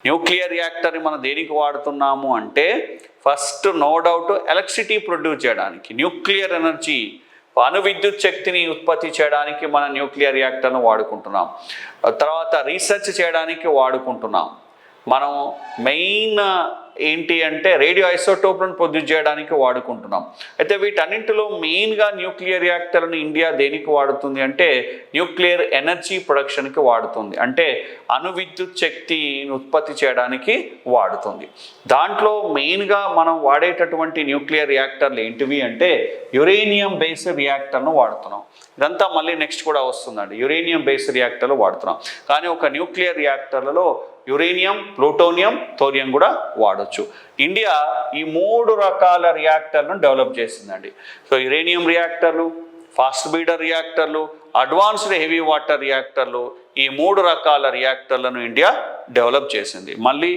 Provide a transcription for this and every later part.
Nuclear రియాక్టర్ని మనం దేనికి వాడుతున్నాము అంటే first no doubt electricity produce చేయడానికి, న్యూక్లియర్ ఎనర్జీ అణు విద్యుత్ శక్తిని ఉత్పత్తి చేయడానికి మనం న్యూక్లియర్ రియాక్టర్ను వాడుకుంటున్నాం. తర్వాత రీసెర్చ్ చేయడానికి వాడుకుంటున్నాం. మనం మెయిన్ ఏంటి అంటే రేడియో ఐసోటోప్లను ప్రొడ్యూస్ చేయడానికి వాడుకుంటున్నాం. అయితే వీటన్నింటిలో మెయిన్గా న్యూక్లియర్ రియాక్టర్ను ఇండియా దేనికి వాడుతుంది అంటే న్యూక్లియర్ ఎనర్జీ ప్రొడక్షన్కి వాడుతుంది, అంటే అణు విద్యుత్ శక్తిని ఉత్పత్తి చేయడానికి వాడుతుంది. దాంట్లో మెయిన్గా మనం వాడేటటువంటి న్యూక్లియర్ రియాక్టర్లు ఏంటివి అంటే యురేనియం బేస్డ్ రియాక్టర్ను వాడుతున్నాం. ఇదంతా మళ్ళీ నెక్స్ట్ కూడా వస్తుందండి. యురేనియం బేస్డ్ రియాక్టర్లు వాడుతున్నాం. కానీ ఒక న్యూక్లియర్ రియాక్టర్లలో యురేనియం, ప్లూటోనియం, థోరియం కూడా వాడచ్చు. ఇండియా ఈ 3 రకాల రియాక్టర్లను డెవలప్ చేసిందండి. సో యురేనియం రియాక్టర్లు, ఫాస్ట్ బ్రీడర్ రియాక్టర్లు, అడ్వాన్స్డ్ హెవీ వాటర్ రియాక్టర్లు, ఈ 3 రకాల రియాక్టర్లను ఇండియా డెవలప్ చేసింది. మళ్ళీ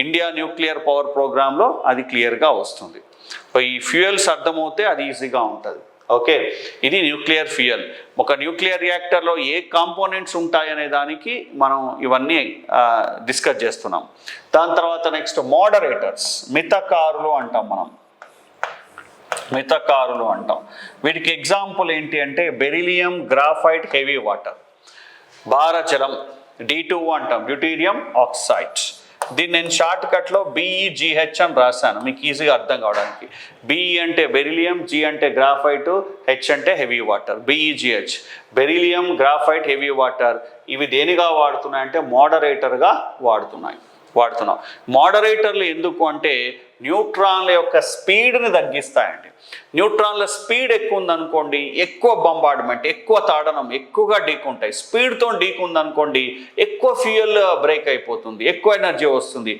ఇండియా న్యూక్లియర్ పవర్ ప్రోగ్రాంలో అది క్లియర్గా వస్తుంది. సో ఈ ఫ్యూయల్స్ అర్థమవుతే అది ఈజీగా ఉంటుంది. ఓకే, ఇది న్యూక్లియర్ ఫ్యూయల్. ఒక న్యూక్లియర్ రియాక్టర్లో ఏ కాంపోనెంట్స్ ఉంటాయనే దానికి మనం ఇవన్నీ డిస్కస్ చేస్తున్నాం. దాని తర్వాత నెక్స్ట్ మోడరేటర్స్, మితకారులు అంటాం మనం, మితకారులు అంటాం. వీటికి ఎగ్జాంపుల్ ఏంటి అంటే బెరిలియం, గ్రాఫైట్, హెవీ వాటర్, భారజలం, D2 అంటాం, డ్యూటీరియం ఆక్సైడ్. దీన్ని నేను షార్ట్ కట్లో BeGH అని రాశాను మీకు ఈజీగా అర్థం కావడానికి. Be అంటే బెరిలియం, G అంటే గ్రాఫైట్, H అంటే heavy water, BeGH. Beryllium, graphite, heavy water ఇవి దేనిగా వాడుతున్నాయంటే మోడరేటర్గా వాడుతున్నాం. మోడరేటర్లు ఎందుకు అంటే న్యూట్రాన్ల యొక్క స్పీడ్ని తగ్గిస్తాయండి. న్యూట్రాన్ల స్పీడ్ ఎక్కువ ఉందనుకోండి ఎక్కువ బంబార్డ్మెంట్, ఎక్కువ తాడనం, ఎక్కువగా ఢీకుంటాయి. స్పీడ్తో ఢీకుందనుకోండి ఎక్కువ ఫ్యూయల్ బ్రేక్ అయిపోతుంది, ఎక్కువ ఎనర్జీ వస్తుంది.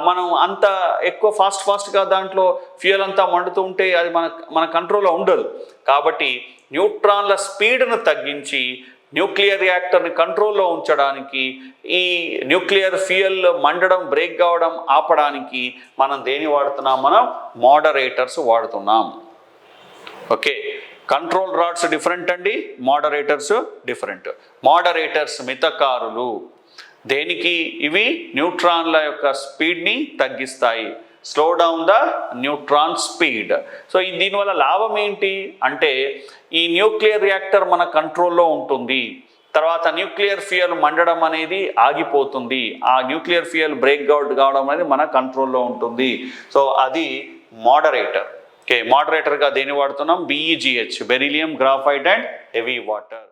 మనం అంత ఎక్కువ ఫాస్ట్గా దాంట్లో ఫ్యూయల్ అంతా మండుతూ ఉంటే అది మన కంట్రోల్లో ఉండదు. కాబట్టి న్యూట్రాన్ల స్పీడ్ను తగ్గించి న్యూక్లియర్ రియాక్టర్ని కంట్రోల్లో ఉంచడానికి, ఈ న్యూక్లియర్ ఫ్యూయల్ మండడం, బ్రేక్ కావడం ఆపడానికి మనం దేని వాడుతున్నాం? మనం మోడరేటర్స్ వాడుతున్నాం. ఓకే, కంట్రోల్ రాడ్స్ డిఫరెంట్ అండి, మోడరేటర్స్ డిఫరెంట్. మోడరేటర్స్ మితకారులు దేనికి? ఇవి న్యూట్రాన్ల యొక్క స్పీడ్ని తగ్గిస్తాయి, slow down the neutron speed. So దీనివల్ల లాభం ఏంటి అంటే ఈ న్యూక్లియర్ రియాక్టర్ మన కంట్రోల్లో ఉంటుంది. తర్వాత న్యూక్లియర్ ఫ్యూయల్ మండడం అనేది ఆగిపోతుంది, ఆ న్యూక్లియర్ ఫ్యూయల్ బ్రేక్ కావడం అనేది మన కంట్రోల్లో ఉంటుంది. సో అది మోడరేటర్. ఓకే, మోడరేటర్గా దేని వాడుతున్నాం? BeGH, beryllium, graphite and heavy water.